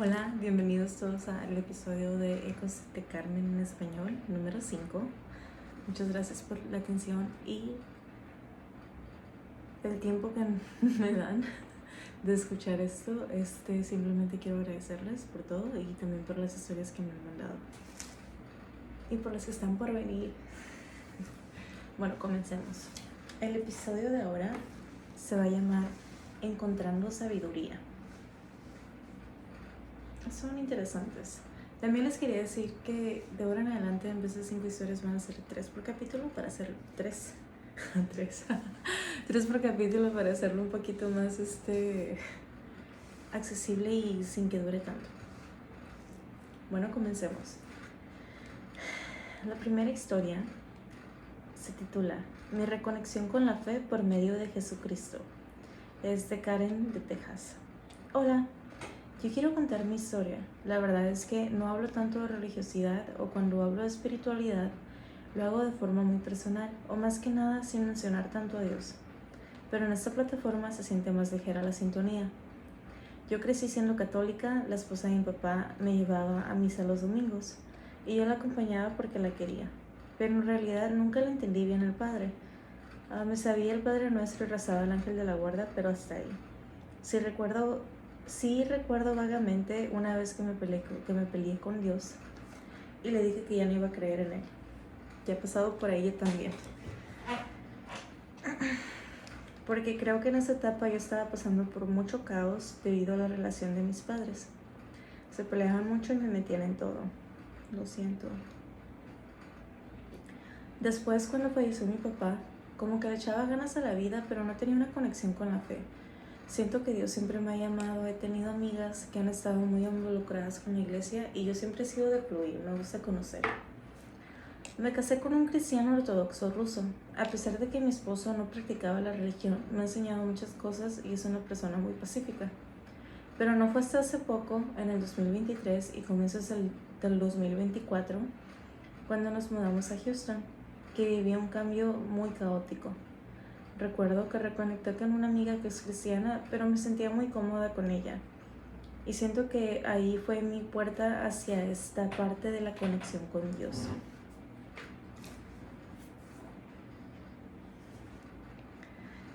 Hola, bienvenidos todos al episodio de Ecos de Carmen en español, número 5. Muchas gracias por la atención y el tiempo que me dan de escuchar esto. Simplemente quiero agradecerles por todo y también por las historias que me han mandado y por las que están por venir. Bueno, comencemos. El episodio de ahora se va a llamar Encontrando Sabiduría. Son interesantes. También les quería decir que de ahora en adelante, en vez de 5 historias, van a ser 3 por capítulo para hacer 3 3 por capítulo para hacerlo un poquito más accesible y sin que dure tanto. Bueno, comencemos. La primera historia se titula Mi reconexión con la fe por medio de Jesucristo. Es de Karen de Texas. Hola. Yo quiero contar mi historia. La verdad es que no hablo tanto de religiosidad, o cuando hablo de espiritualidad, lo hago de forma muy personal, o más que nada sin mencionar tanto a Dios. Pero en esta plataforma se siente más ligera la sintonía. Yo crecí siendo católica, la esposa de mi papá me llevaba a misa los domingos, y yo la acompañaba porque la quería. Pero en realidad nunca le entendí bien al Padre. Me sabía el Padre Nuestro y rezaba el Ángel de la Guarda, pero hasta ahí. Sí recuerdo vagamente una vez que me peleé con Dios y le dije que ya no iba a creer en Él. Ya he pasado por ahí también. Porque creo que en esa etapa yo estaba pasando por mucho caos debido a la relación de mis padres. Se peleaban mucho y me metían en todo. Lo siento. Después, cuando falleció mi papá, como que le echaba ganas a la vida, pero no tenía una conexión con la fe. Siento que Dios siempre me ha llamado. He tenido amigas que han estado muy involucradas con la iglesia y yo siempre he sido de fluir, me gusta conocer. Me casé con un cristiano ortodoxo ruso. A pesar de que mi esposo no practicaba la religión, me ha enseñado muchas cosas y es una persona muy pacífica. Pero no fue hasta hace poco, en el 2023 y comienzos del 2024, cuando nos mudamos a Houston, que viví un cambio muy caótico. Recuerdo que reconecté con una amiga que es cristiana, pero me sentía muy cómoda con ella. Y siento que ahí fue mi puerta hacia esta parte de la conexión con Dios.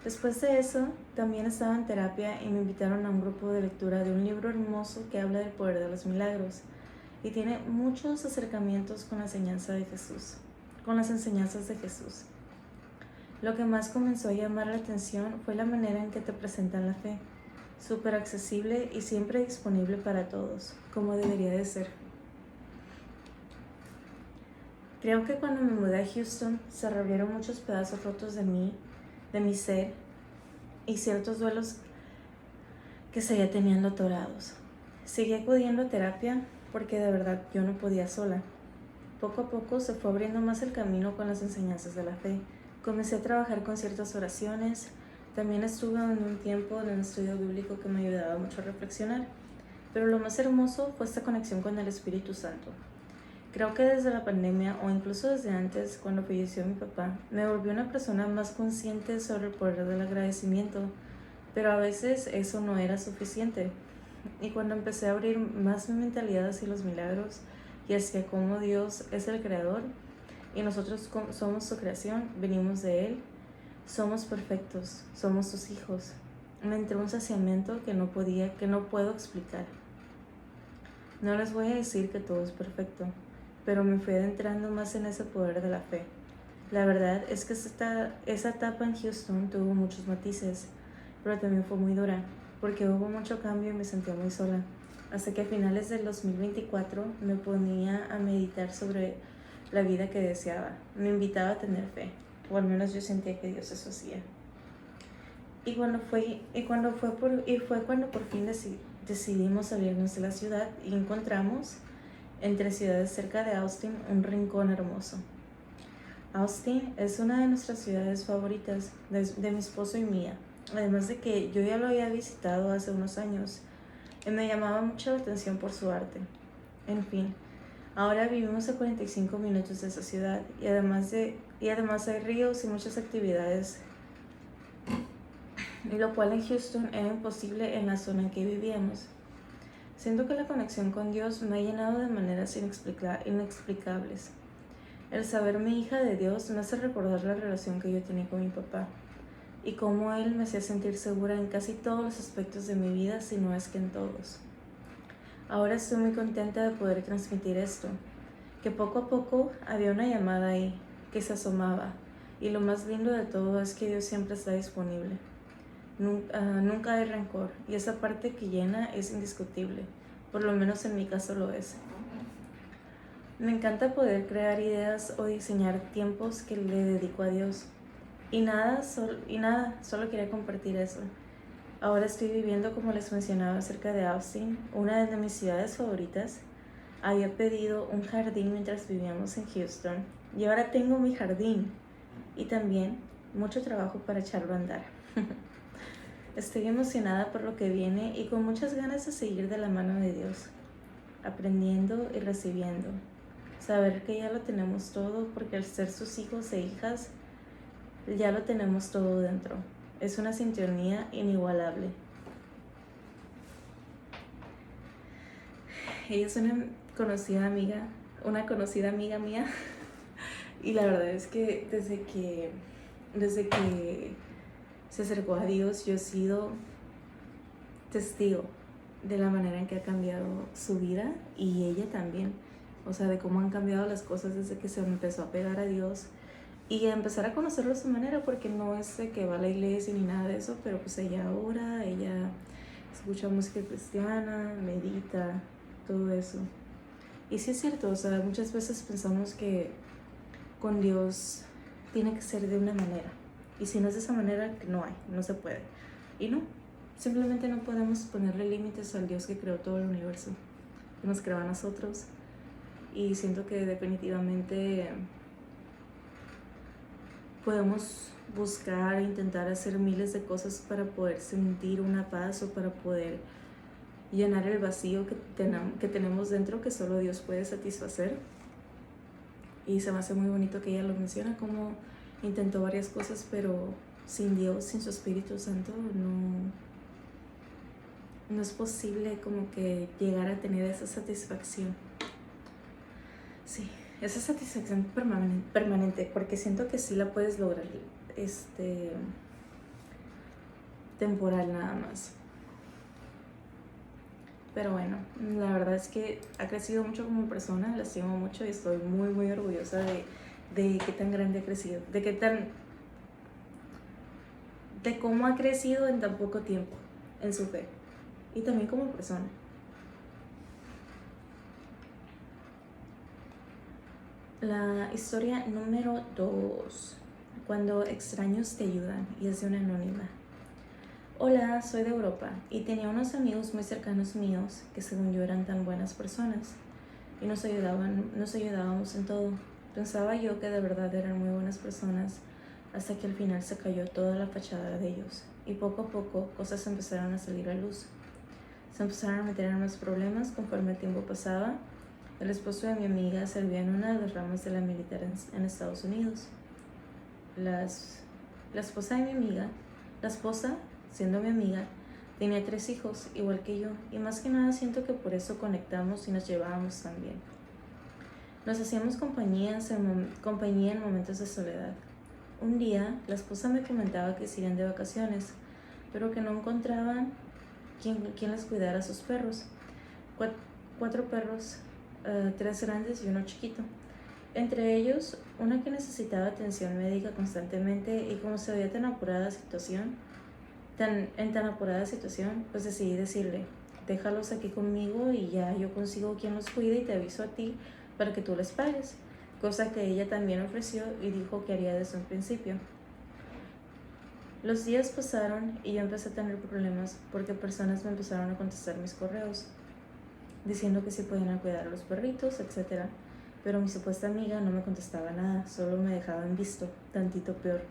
Después de eso, también estaba en terapia y me invitaron a un grupo de lectura de un libro hermoso que habla del poder de los milagros y tiene muchos acercamientos con la enseñanza de Jesús, con las enseñanzas de Jesús. Lo que más comenzó a llamar la atención fue la manera en que te presentan la fe, súper accesible y siempre disponible para todos, como debería de ser. Creo que cuando me mudé a Houston se reabrieron muchos pedazos rotos de mí, de mi ser, y ciertos duelos que seguía teniendo atorados. Seguí acudiendo a terapia porque de verdad yo no podía sola. Poco a poco se fue abriendo más el camino con las enseñanzas de la fe. Comencé a trabajar con ciertas oraciones. También estuve en un tiempo en un estudio bíblico que me ayudaba mucho a reflexionar. Pero lo más hermoso fue esta conexión con el Espíritu Santo. Creo que desde la pandemia, o incluso desde antes, cuando falleció mi papá, me volví una persona más consciente sobre el poder del agradecimiento, pero a veces eso no era suficiente. Y cuando empecé a abrir más mi mentalidad hacia los milagros y hacia cómo Dios es el creador y nosotros somos su creación, venimos de Él, somos perfectos, somos sus hijos, me entró un saciamiento que no puedo explicar. No les voy a decir que todo es perfecto, pero me fui adentrando más en ese poder de la fe. La verdad es que esa etapa en Houston tuvo muchos matices, pero también fue muy dura, porque hubo mucho cambio y me sentía muy sola. Hasta que a finales del 2024 me ponía a meditar sobre la vida que deseaba. Me invitaba a tener fe, o al menos yo sentía que Dios eso hacía. Y fue cuando por fin decidimos salirnos de la ciudad y encontramos, entre ciudades cerca de Austin, un rincón hermoso. Austin es una de nuestras ciudades favoritas, de mi esposo y mía, además de que yo ya lo había visitado hace unos años y me llamaba mucho la atención por su arte. En fin, ahora vivimos a 45 minutos de esa ciudad y además hay ríos y muchas actividades, lo cual en Houston era imposible en la zona en que vivíamos. Siento que la conexión con Dios me ha llenado de maneras inexplicables. El saberme hija de Dios me hace recordar la relación que yo tenía con mi papá y cómo Él me hacía sentir segura en casi todos los aspectos de mi vida, si no es que en todos. Ahora estoy muy contenta de poder transmitir esto, que poco a poco había una llamada ahí, que se asomaba, y lo más lindo de todo es que Dios siempre está disponible. Nunca hay rencor, y esa parte que llena es indiscutible, por lo menos en mi caso lo es. Me encanta poder crear ideas o diseñar tiempos que le dedico a Dios. Y solo quería compartir eso. Ahora estoy viviendo, como les mencionaba, cerca de Austin, una de mis ciudades favoritas. Había pedido un jardín mientras vivíamos en Houston y ahora tengo mi jardín y también mucho trabajo para echarlo a andar. Estoy emocionada por lo que viene y con muchas ganas de seguir de la mano de Dios, aprendiendo y recibiendo. Saber que ya lo tenemos todo, porque al ser sus hijos e hijas, ya lo tenemos todo dentro. Es una sintonía inigualable. Ella es una conocida amiga mía, y la verdad es que desde que se acercó a Dios, yo he sido testigo de la manera en que ha cambiado su vida y ella también. O sea, de cómo han cambiado las cosas desde que se empezó a pegar a Dios y a empezar a conocerlo a su manera, porque no es de que va a la iglesia ni nada de eso, pero pues ella ora, ella escucha música cristiana, medita, todo eso. Y sí es cierto, o sea, muchas veces pensamos que con Dios tiene que ser de una manera, y si no es de esa manera, no se puede. Y no, simplemente no podemos ponerle límites al Dios que creó todo el universo, que nos creó a nosotros. Y siento que definitivamente podemos buscar e intentar hacer miles de cosas para poder sentir una paz o para poder llenar el vacío que tenemos dentro, que solo Dios puede satisfacer. Y se me hace muy bonito que ella lo menciona, como intentó varias cosas, pero sin Dios, sin su Espíritu Santo, no es posible como que llegar a tener esa satisfacción. Sí, esa satisfacción permanente, porque siento que sí la puedes lograr, temporal nada más. Pero bueno, la verdad es que ha crecido mucho como persona, la estimo mucho y estoy muy, muy orgullosa de qué tan grande ha crecido, de cómo ha crecido en tan poco tiempo en su fe y también como persona. La historia número 2, cuando extraños te ayudan, y es de una anónima. Hola, soy de Europa y tenía unos amigos muy cercanos míos que según yo eran tan buenas personas y nos ayudábamos en todo. Pensaba yo que de verdad eran muy buenas personas hasta que al final se cayó toda la fachada de ellos y poco a poco cosas empezaron a salir a luz. Se empezaron a meter en más problemas conforme el tiempo pasaba. El esposo de mi amiga servía en una de las ramas de la militar en Estados Unidos. La esposa, siendo mi amiga, tenía 3 hijos, igual que yo, y más que nada siento que por eso conectamos y nos llevábamos tan bien. Nos hacíamos compañía en momentos de soledad. Un día, la esposa me comentaba que se irían de vacaciones, pero que no encontraban quien les cuidara a sus perros. 4 perros, 3 grandes y uno chiquito. Entre ellos, una que necesitaba atención médica constantemente, y como se veía tan apurada situación, pues decidí decirle, déjalos aquí conmigo y ya yo consigo quien los cuide y te aviso a ti para que tú les pagues, cosa que ella también ofreció y dijo que haría desde un principio. Los días pasaron y yo empecé a tener problemas porque personas me empezaron a contestar mis correos diciendo que sí podían cuidar a los perritos, etc. Pero mi supuesta amiga no me contestaba nada, solo me dejaba en visto, tantito peor.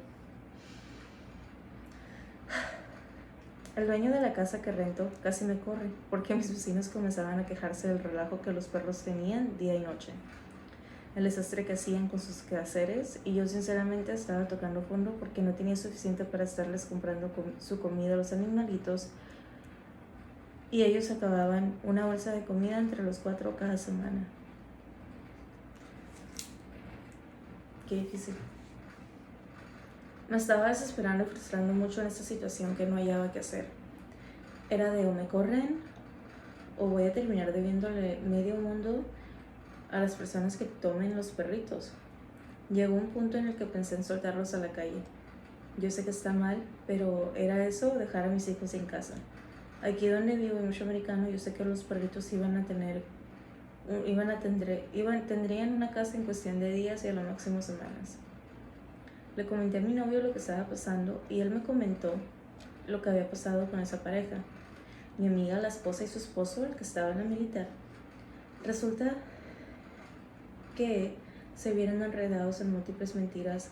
El dueño de la casa que rento casi me corre porque mis vecinos comenzaban a quejarse del relajo que los perros tenían día y noche, el desastre que hacían con sus quehaceres, y yo sinceramente estaba tocando fondo porque no tenía suficiente para estarles comprando su comida a los animalitos y ellos acababan una bolsa de comida entre los 4 cada semana. Qué difícil. Me estaba desesperando y frustrando mucho en esta situación que no hallaba qué hacer. Era de o me corren o voy a terminar debiéndole medio mundo a las personas que tomen los perritos. Llegó un punto en el que pensé en soltarlos a la calle. Yo sé que está mal, pero era eso o dejar a mis hijos en casa. Aquí donde vivo, en mucho americano, yo sé que los perritos tendrían una casa en cuestión de días y a lo máximo semanas. Le comenté a mi novio lo que estaba pasando y él me comentó lo que había pasado con esa pareja. Mi amiga, la esposa y su esposo, el que estaba en la militar. Resulta que se vieron enredados en múltiples mentiras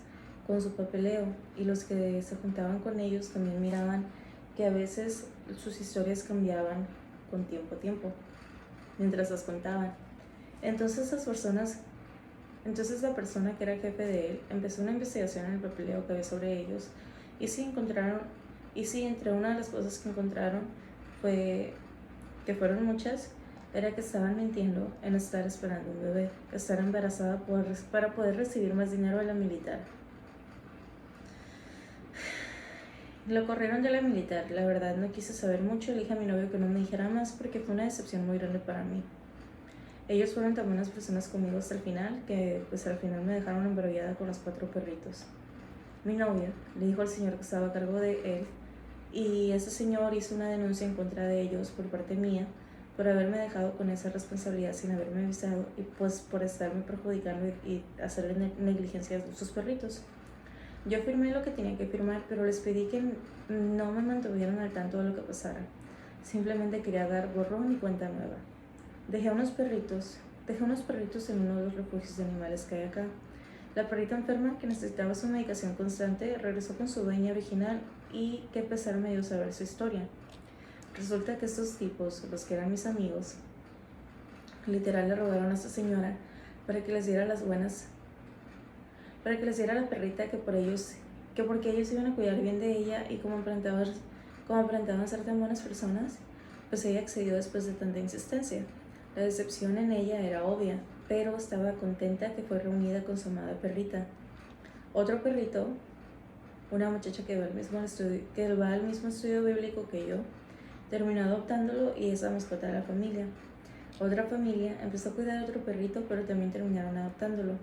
con su papeleo y los que se juntaban con ellos también miraban que a veces sus historias cambiaban con tiempo mientras las contaban. Entonces la persona que era jefe de él empezó una investigación en el papeleo que había sobre ellos y sí entre una de las cosas que encontraron que fueron muchas, era que estaban mintiendo en estar esperando un bebé, estar embarazada para poder recibir más dinero de la militar. Lo corrieron de la militar, la verdad no quise saber mucho, le dije a mi novio que no me dijera más porque fue una decepción muy grande para mí. Ellos fueron tan buenas personas conmigo hasta el final que pues al final me dejaron embrollada con los 4 perritos. Mi novio le dijo al señor que estaba a cargo de él y ese señor hizo una denuncia en contra de ellos por parte mía por haberme dejado con esa responsabilidad sin haberme avisado y pues por estarme perjudicando y hacerle negligencia a sus perritos. Yo firmé lo que tenía que firmar, pero les pedí que no me mantuvieran al tanto de lo que pasara. Simplemente quería dar borrón y cuenta nueva. Dejé unos perritos en uno de los refugios de animales que hay acá. La perrita enferma, que necesitaba su medicación constante, regresó con su dueña original y qué pesar me dio saber su historia. Resulta que estos tipos, los que eran mis amigos, literal le rogaron a esta señora para que les diera la perrita que porque ellos iban a cuidar bien de ella y como aparentaban ser tan buenas personas, pues ella accedió después de tanta insistencia. La decepción en ella era obvia, pero estaba contenta que fue reunida con su amada perrita. Otro perrito, una muchacha que va al mismo estudio bíblico que yo, terminó adoptándolo y es la mascota de la familia. Otra familia empezó a cuidar a otro perrito, pero también terminaron adoptándolo.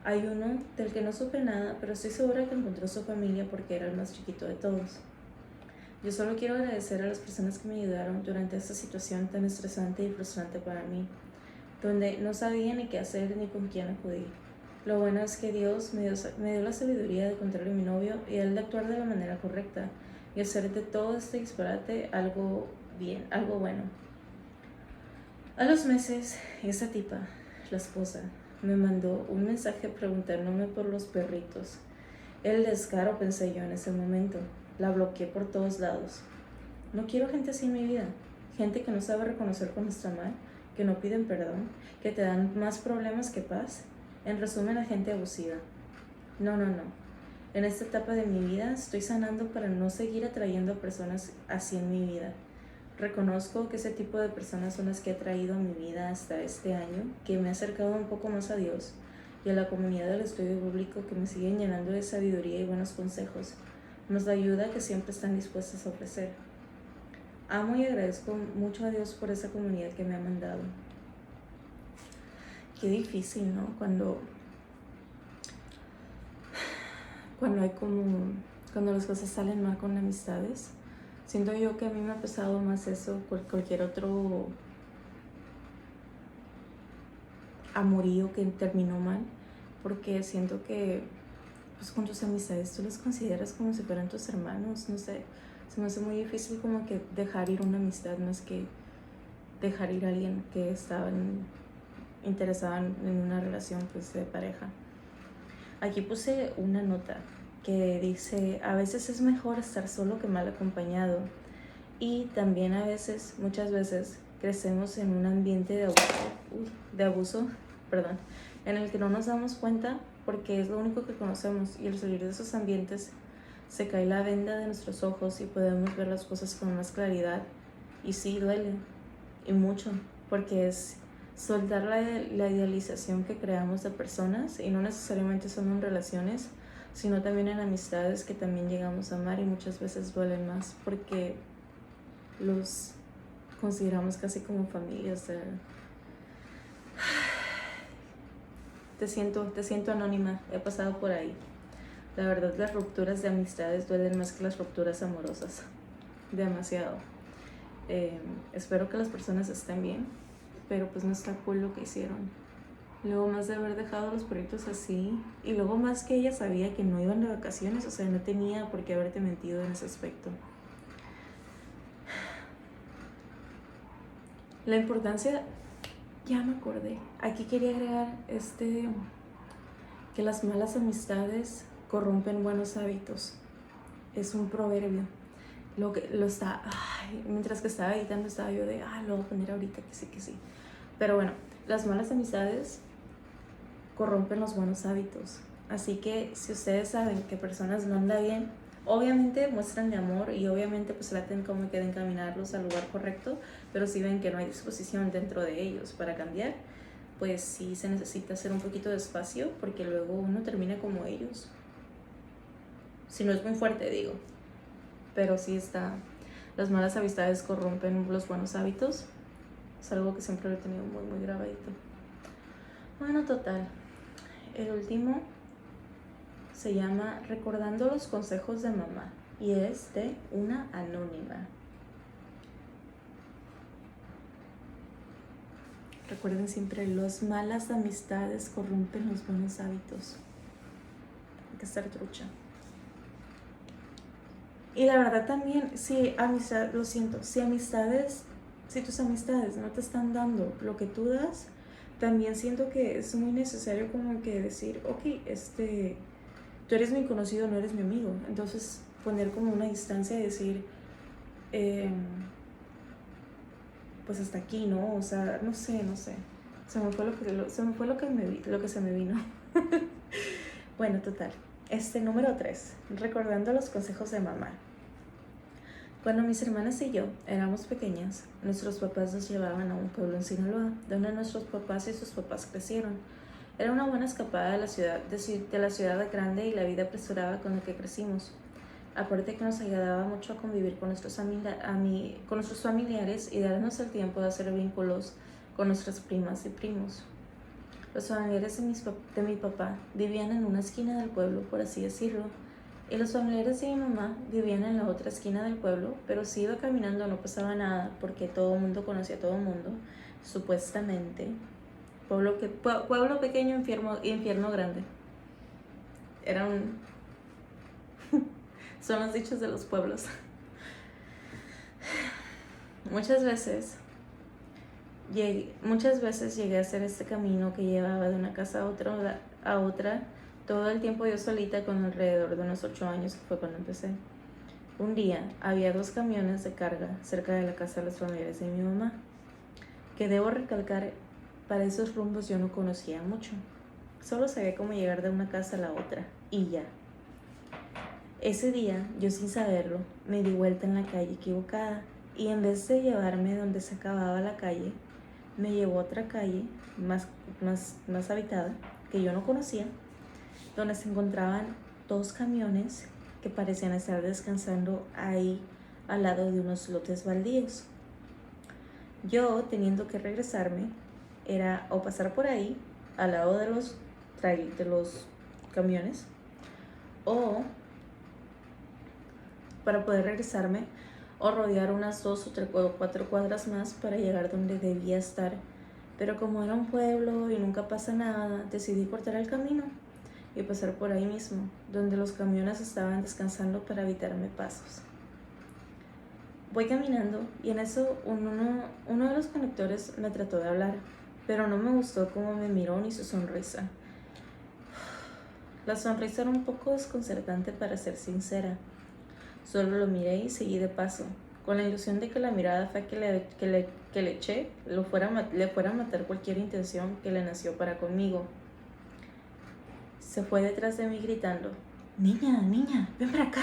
Hay uno del que no supe nada, pero estoy segura que encontró su familia porque era el más chiquito de todos. Yo solo quiero agradecer a las personas que me ayudaron durante esta situación tan estresante y frustrante para mí, donde no sabía ni qué hacer ni con quién acudir. Lo bueno es que Dios me dio la sabiduría de contarle a mi novio y él de actuar de la manera correcta y hacer de todo este disparate algo bueno. A los meses, esa tipa, la esposa, me mandó un mensaje preguntándome por los perritos. El descaro, pensé yo en ese momento. La bloqueé por todos lados. No quiero gente así en mi vida. Gente que no sabe reconocer cuando está mal, que no piden perdón, que te dan más problemas que paz. En resumen, la gente abusiva. No. En esta etapa de mi vida estoy sanando para no seguir atrayendo a personas así en mi vida. Reconozco que ese tipo de personas son las que he traído a mi vida hasta este año, que me ha acercado un poco más a Dios y a la comunidad del estudio bíblico que me siguen llenando de sabiduría y buenos consejos, más la ayuda que siempre están dispuestas a ofrecer. Amo y agradezco mucho a Dios por esa comunidad que me ha mandado. Qué difícil, ¿no? Cuando las cosas salen mal con amistades. Siento yo que a mí me ha pesado más eso que cualquier otro amorío que terminó mal, porque siento que pues con tus amistades tú los consideras como si fueran tus hermanos, no sé, se me hace muy difícil como que dejar ir una amistad más que dejar ir a alguien que estaba interesado en una relación pues de pareja. Aquí puse una nota que dice: a veces es mejor estar solo que mal acompañado, y también muchas veces crecemos en un ambiente de abuso, en el que no nos damos cuenta porque es lo único que conocemos, y al salir de esos ambientes se cae la venda de nuestros ojos y podemos ver las cosas con más claridad Y sí, duele, y mucho, porque es soltar la idealización que creamos de personas, y no necesariamente son en relaciones, sino también en amistades que también llegamos a amar y muchas veces duelen más porque los consideramos casi como familia. O sea, te siento anónima, he pasado por ahí. La verdad, las rupturas de amistades duelen más que las rupturas amorosas, demasiado. Espero que las personas estén bien, pero pues no está cool lo que hicieron. Luego más de haber dejado a los perritos así, y luego más que ella sabía que no iban de vacaciones, o sea, no tenía por qué haberte mentido en ese aspecto. La importancia, ya me acordé, aquí quería agregar que las malas amistades corrompen buenos hábitos. Es un proverbio. Mientras que estaba editando estaba yo de, lo voy a poner ahorita, que sí. Pero bueno, las malas amistades corrompen los buenos hábitos. Así que si ustedes saben que personas no andan bien, obviamente muestran amor y obviamente pues traten como que de encaminarlos al lugar correcto, pero si ven que no hay disposición dentro de ellos para cambiar, pues sí se necesita hacer un poquito de espacio, porque luego uno termina como ellos. Si no es muy fuerte, digo. Pero sí está, las malas amistades corrompen los buenos hábitos. Es algo que siempre lo he tenido muy, muy grabadito. Bueno, total. El último se llama Recordando los consejos de mamá y es de una anónima. Recuerden siempre, las malas amistades corrompen los buenos hábitos. Hay que estar trucha. Y la verdad también, si tus amistades no te están dando lo que tú das, también siento que es muy necesario como que decir, ok, tú eres mi conocido, no eres mi amigo. Entonces poner como una distancia y decir, pues hasta aquí, ¿no? O sea, no sé. Se me fue lo que se me vino. Bueno, total. Número 3, recordando los consejos de mamá. Cuando mis hermanas y yo éramos pequeñas, nuestros papás nos llevaban a un pueblo en Sinaloa, donde nuestros papás y sus papás crecieron. Era una buena escapada de la ciudad grande y la vida apresurada con la que crecimos. Aparte que nos ayudaba mucho a convivir con nuestros familiares y darnos el tiempo de hacer vínculos con nuestras primas y primos. Los familiares de mi papá vivían en una esquina del pueblo, por así decirlo, y los familiares de mi mamá vivían en la otra esquina del pueblo, pero si iba caminando no pasaba nada porque todo el mundo conocía a todo el mundo, supuestamente. Pueblo pequeño, infierno grande. Son los dichos de los pueblos. Muchas veces llegué a hacer este camino que llevaba de una casa a otra, todo el tiempo yo solita, con alrededor de unos 8 años, que fue cuando empecé. Un día había 2 camiones de carga cerca de la casa de los familiares de mi mamá, que debo recalcar, para esos rumbos yo no conocía mucho. Solo sabía cómo llegar de una casa a la otra, y ya. Ese día, yo sin saberlo, me di vuelta en la calle equivocada, y en vez de llevarme donde se acababa la calle, me llevó a otra calle más habitada, que yo no conocía, donde se encontraban 2 camiones que parecían estar descansando ahí al lado de unos lotes baldíos. Yo, teniendo que regresarme, era o pasar por ahí al lado de los camiones, o para poder regresarme, o rodear unas 2 o 4 cuadras más para llegar donde debía estar. Pero como era un pueblo y nunca pasa nada, decidí cortar el camino y pasar por ahí mismo, donde los camiones estaban descansando para evitarme pasos. Voy caminando y en eso uno de los conductores me trató de hablar, pero no me gustó cómo me miró ni su sonrisa. La sonrisa era un poco desconcertante, para ser sincera. Solo lo miré y seguí de paso, con la ilusión de que la mirada fea que le eché le fuera a matar cualquier intención que le nació para conmigo. Se fue detrás de mí gritando, niña, ven para acá.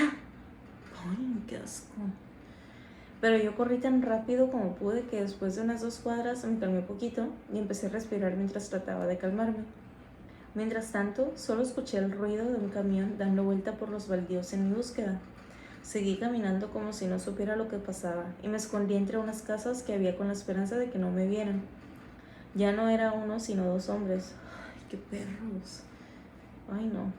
Ay, qué asco. Pero yo corrí tan rápido como pude que después de unas 2 cuadras me calmé un poquito y empecé a respirar mientras trataba de calmarme. Mientras tanto, solo escuché el ruido de un camión dando vuelta por los baldíos en mi búsqueda. Seguí caminando como si no supiera lo que pasaba y me escondí entre unas casas que había con la esperanza de que no me vieran. Ya no era uno, sino 2 hombres. ¡Ay, qué perros! ¡Ay, no!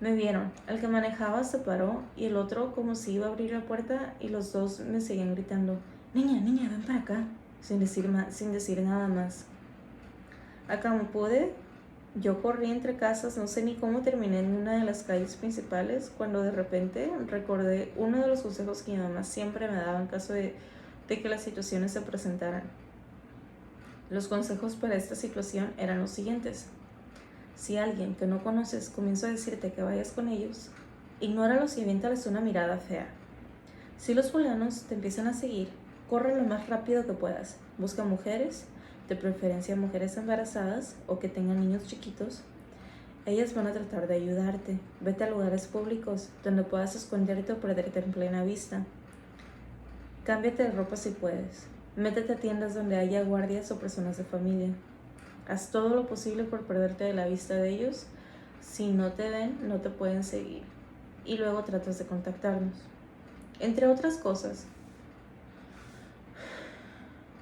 Me vieron. El que manejaba se paró y el otro como si iba a abrir la puerta y los dos me seguían gritando: Niña, niña, ven para acá, sin decir nada más. Acá me pude. Yo corrí entre casas, no sé ni cómo terminé en una de las calles principales, cuando de repente recordé uno de los consejos que mi mamá siempre me daba en caso de que las situaciones se presentaran. Los consejos para esta situación eran los siguientes. Si alguien que no conoces comienza a decirte que vayas con ellos, ignóralos y aviéntales una mirada fea. Si los fulanos te empiezan a seguir, corre lo más rápido que puedas. Busca mujeres, de preferencia mujeres embarazadas o que tengan niños chiquitos. Ellas van a tratar de ayudarte. Vete a lugares públicos donde puedas esconderte o perderte en plena vista. Cámbiate de ropa si puedes. Métete a tiendas donde haya guardias o personas de familia. Haz todo lo posible por perderte de la vista de ellos. Si no te ven, no te pueden seguir. Y luego tratas de contactarnos. Entre otras cosas.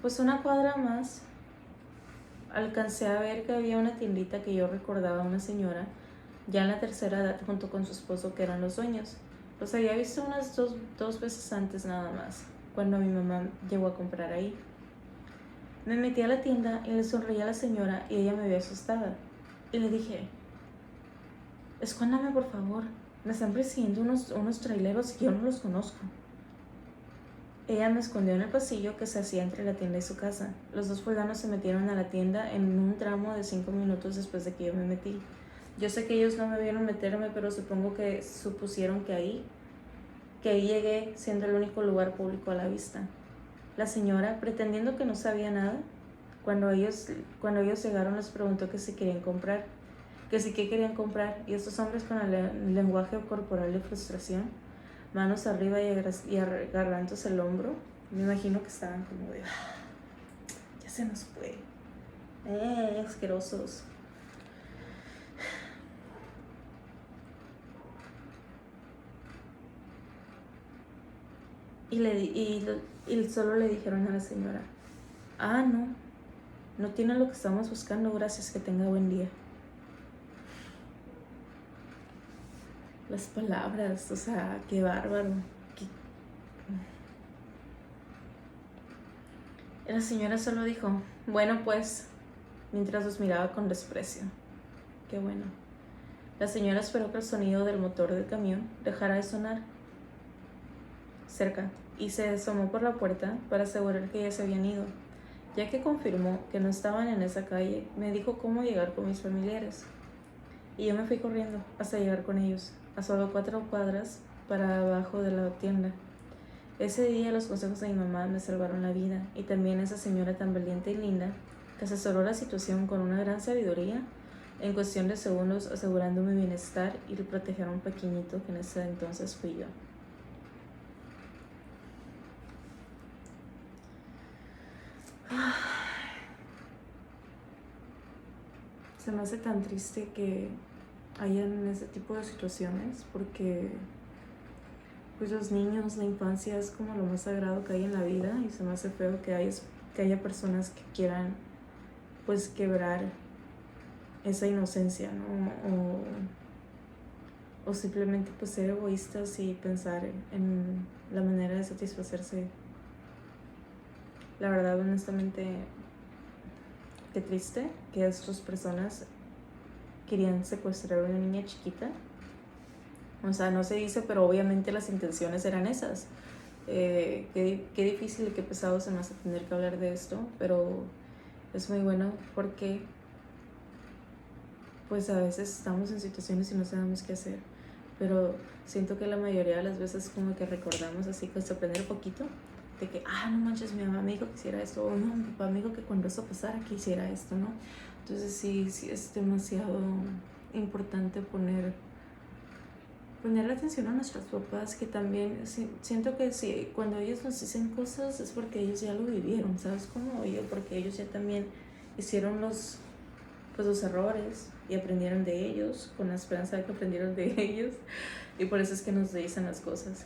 Pues una cuadra más alcancé a ver que había una tiendita que yo recordaba a una señora, ya en la tercera edad, junto con su esposo, que eran los dueños. Los había visto unas dos veces antes nada más, cuando mi mamá llegó a comprar ahí. Me metí a la tienda y le sonreí a la señora y ella me vio asustada. Y le dije: escóndame por favor, me están persiguiendo unos traileros y yo no los conozco. Ella me escondió en el pasillo que se hacía entre la tienda y su casa. Los 2 fulanos se metieron a la tienda en un tramo de 5 minutos después de que yo me metí. Yo sé que ellos no me vieron meterme, pero supongo que supusieron que ahí llegué siendo el único lugar público a la vista. La señora, pretendiendo que no sabía nada, cuando ellos llegaron les preguntó que si querían comprar, qué querían comprar, y estos hombres con el lenguaje corporal de frustración, manos arriba y agarrándose el hombro, me imagino que estaban como de: ya se nos fue, asquerosos. Y solo le dijeron a la señora: no tiene lo que estamos buscando, gracias, que tenga buen día. Las palabras, o sea, qué bárbaro. La señora solo dijo: bueno, pues, mientras los miraba con desprecio. Qué bueno. La señora esperó que el sonido del motor del camión dejara de sonar cerca y se asomó por la puerta para asegurar que ya se habían ido. Ya que confirmó que no estaban en esa calle, me dijo cómo llegar con mis familiares. Y yo me fui corriendo hasta llegar con ellos, a solo 4 cuadras para abajo de la tienda. Ese día los consejos de mi mamá me salvaron la vida, y también esa señora tan valiente y linda que asesoró la situación con una gran sabiduría, en cuestión de segundos asegurando mi bienestar y de proteger a un pequeñito que en ese entonces fui yo. Se me hace tan triste que hayan ese tipo de situaciones, porque pues los niños, la infancia es como lo más sagrado que hay en la vida, y se me hace feo que haya personas que quieran pues quebrar esa inocencia, ¿no? O simplemente pues ser egoístas y pensar en la manera de satisfacerse. La verdad, honestamente, qué triste que estas personas querían secuestrar a una niña chiquita. O sea, no se dice, pero obviamente las intenciones eran esas. Qué difícil y qué pesado se me hace tener que hablar de esto, pero es muy bueno porque pues a veces estamos en situaciones y no sabemos qué hacer, pero siento que la mayoría de las veces como que recordamos así, pues aprender poquito de que, no manches, mi mamá me dijo que hiciera esto, o no, mi papá me dijo que cuando eso pasara que hiciera esto, ¿no? Entonces sí es demasiado importante poner ponerle atención a nuestros papás, que también siento que si cuando ellos nos dicen cosas es porque ellos ya lo vivieron, ¿sabes cómo? Porque ellos ya también hicieron los errores y aprendieron de ellos, con la esperanza de que aprendieron de ellos, y por eso es que nos dicen las cosas.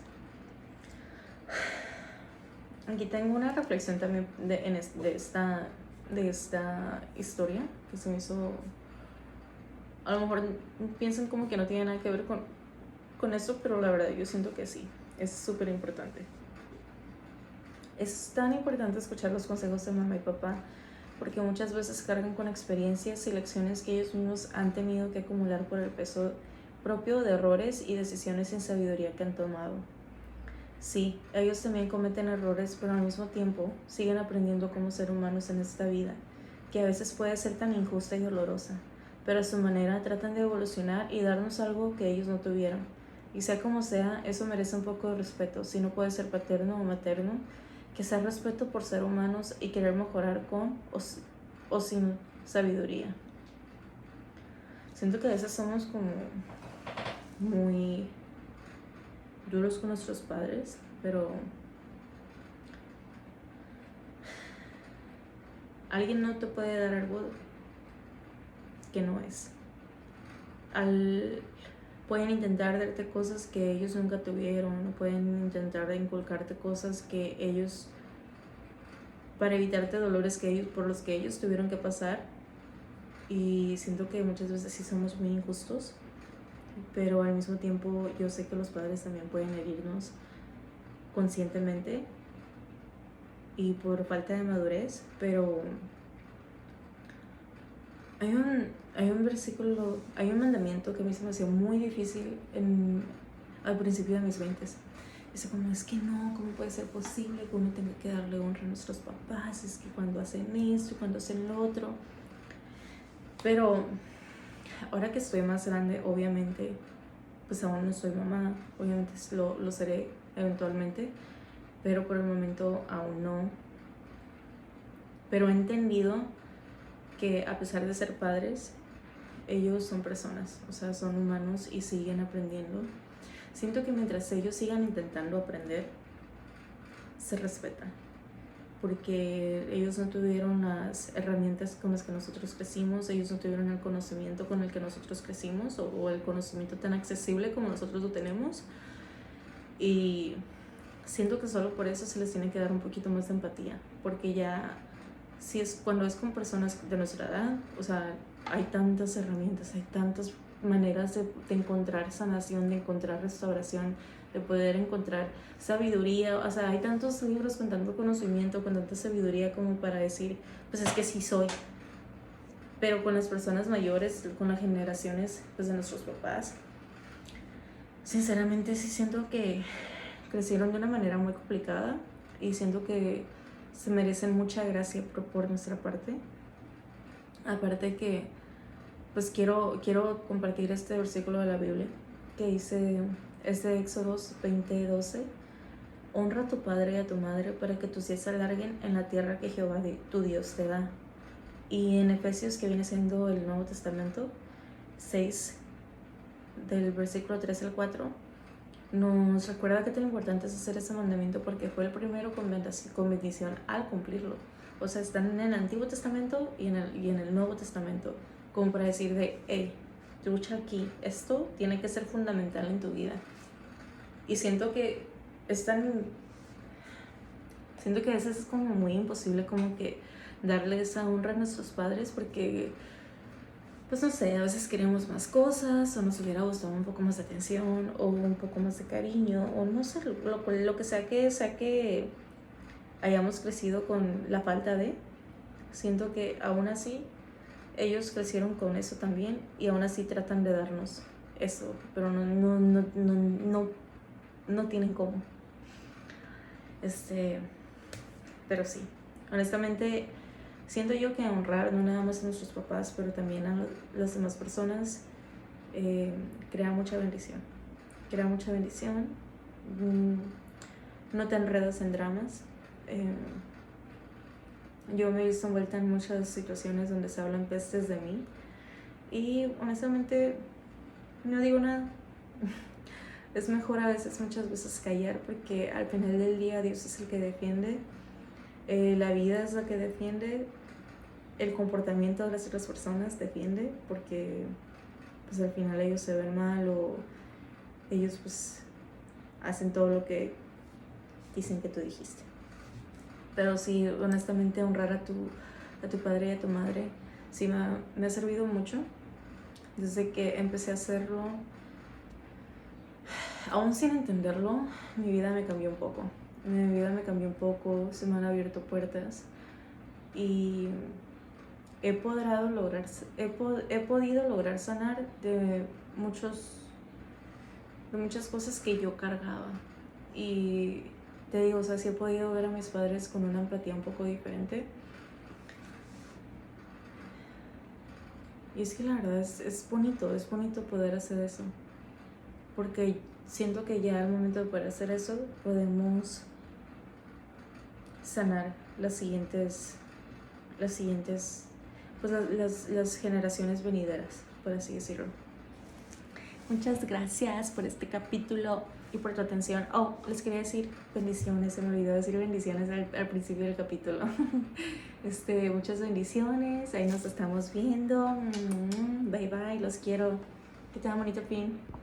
Aquí tengo una reflexión también de esta historia que se me hizo. A lo mejor piensan como que no tiene nada que ver con eso, pero la verdad yo siento que sí, es súper importante. Es tan importante escuchar los consejos de mamá y papá, porque muchas veces cargan con experiencias y lecciones que ellos mismos han tenido que acumular por el peso propio de errores y decisiones sin sabiduría que han tomado. Sí, ellos también cometen errores, pero al mismo tiempo siguen aprendiendo como ser humanos en esta vida, que a veces puede ser tan injusta y dolorosa, pero a su manera tratan de evolucionar y darnos algo que ellos no tuvieron. Y sea como sea, eso merece un poco de respeto, si no puede ser paterno o materno, que sea respeto por ser humanos y querer mejorar con o sin sabiduría. Siento que a veces somos como muy duros con nuestros padres, pero alguien no te puede dar algo que no es. Pueden intentar darte cosas que ellos nunca tuvieron, pueden intentar inculcarte cosas que ellos, para evitarte dolores por los que ellos tuvieron que pasar, y siento que muchas veces sí somos muy injustos, pero al mismo tiempo yo sé que los padres también pueden herirnos conscientemente y por falta de madurez, pero hay un versículo, hay un mandamiento que a mí se me hacía muy difícil al principio de mis 20. Dice como, es que no, ¿cómo puede ser posible que uno tenga que darle honra a nuestros papás? Es que cuando hacen esto y cuando hacen lo otro. Pero ahora que estoy más grande, obviamente, pues aún no soy mamá, obviamente lo seré eventualmente, pero por el momento aún no. Pero he entendido que a pesar de ser padres, ellos son personas, o sea, son humanos y siguen aprendiendo. Siento que mientras ellos sigan intentando aprender, se respetan, porque ellos no tuvieron las herramientas con las que nosotros crecimos, ellos no tuvieron el conocimiento con el que nosotros crecimos, o el conocimiento tan accesible como nosotros lo tenemos, y siento que solo por eso se les tiene que dar un poquito más de empatía, porque ya cuando es con personas de nuestra edad, o sea, hay tantas herramientas, hay tantas maneras de encontrar sanación, de encontrar restauración, de poder encontrar sabiduría, o sea, hay tantos libros con tanto conocimiento, con tanta sabiduría como para decir, pues es que sí soy. Pero con las personas mayores, con las generaciones pues de nuestros papás, sinceramente sí siento que crecieron de una manera muy complicada y siento que se merecen mucha gracia por nuestra parte. Aparte que pues quiero compartir este versículo de la Biblia que dice, es de Éxodos 20:12: honra a tu padre y a tu madre para que tus días se alarguen en la tierra que Jehová tu Dios te da. Y en Efesios, que viene siendo el Nuevo Testamento, 6, del versículo 3 al 4, nos recuerda que tan importante es hacer ese mandamiento porque fue el primero con bendición al cumplirlo. O sea, están en el Antiguo Testamento y en el Nuevo Testamento, como para decir de, hey, lucha aquí, esto tiene que ser fundamental en tu vida. Y siento que a veces es como muy imposible como que darle esa honra a nuestros padres porque, pues no sé, a veces queremos más cosas o nos hubiera gustado un poco más de atención o un poco más de cariño o no sé, lo que sea que hayamos crecido con la falta de. Siento que aún así ellos crecieron con eso también y aún así tratan de darnos eso, pero no tienen cómo. Pero sí, honestamente siento yo que honrar no nada más a nuestros papás, pero también a las demás personas crea mucha bendición. No te enredas en dramas. Yo me he visto envuelta en muchas situaciones donde se hablan pestes de mí y honestamente no digo nada. es mejor a veces, muchas veces callar, porque al final del día Dios es el que defiende, la vida es la que defiende, el comportamiento de las otras personas defiende, porque pues al final ellos se ven mal o ellos pues hacen todo lo que dicen que tú dijiste. Pero sí, honestamente, honrar a tu padre y a tu madre sí me ha servido mucho. Desde que empecé a hacerlo, aún sin entenderlo, mi vida me cambió un poco. Mi vida me cambió un poco, se me han abierto puertas y he podido lograr sanar de muchas cosas que yo cargaba. Y te digo, o sea, sí he podido ver a mis padres con una empatía un poco diferente. Y es que la verdad es bonito poder hacer eso. Porque siento que ya al momento de poder hacer eso, podemos sanar las siguientes pues las generaciones venideras, por así decirlo. Muchas gracias por este capítulo y por tu atención. Oh, les quería decir bendiciones, se me olvidó decir bendiciones al principio del capítulo. Muchas bendiciones, ahí nos estamos viendo. Bye bye, los quiero. Que tengan bonito fin.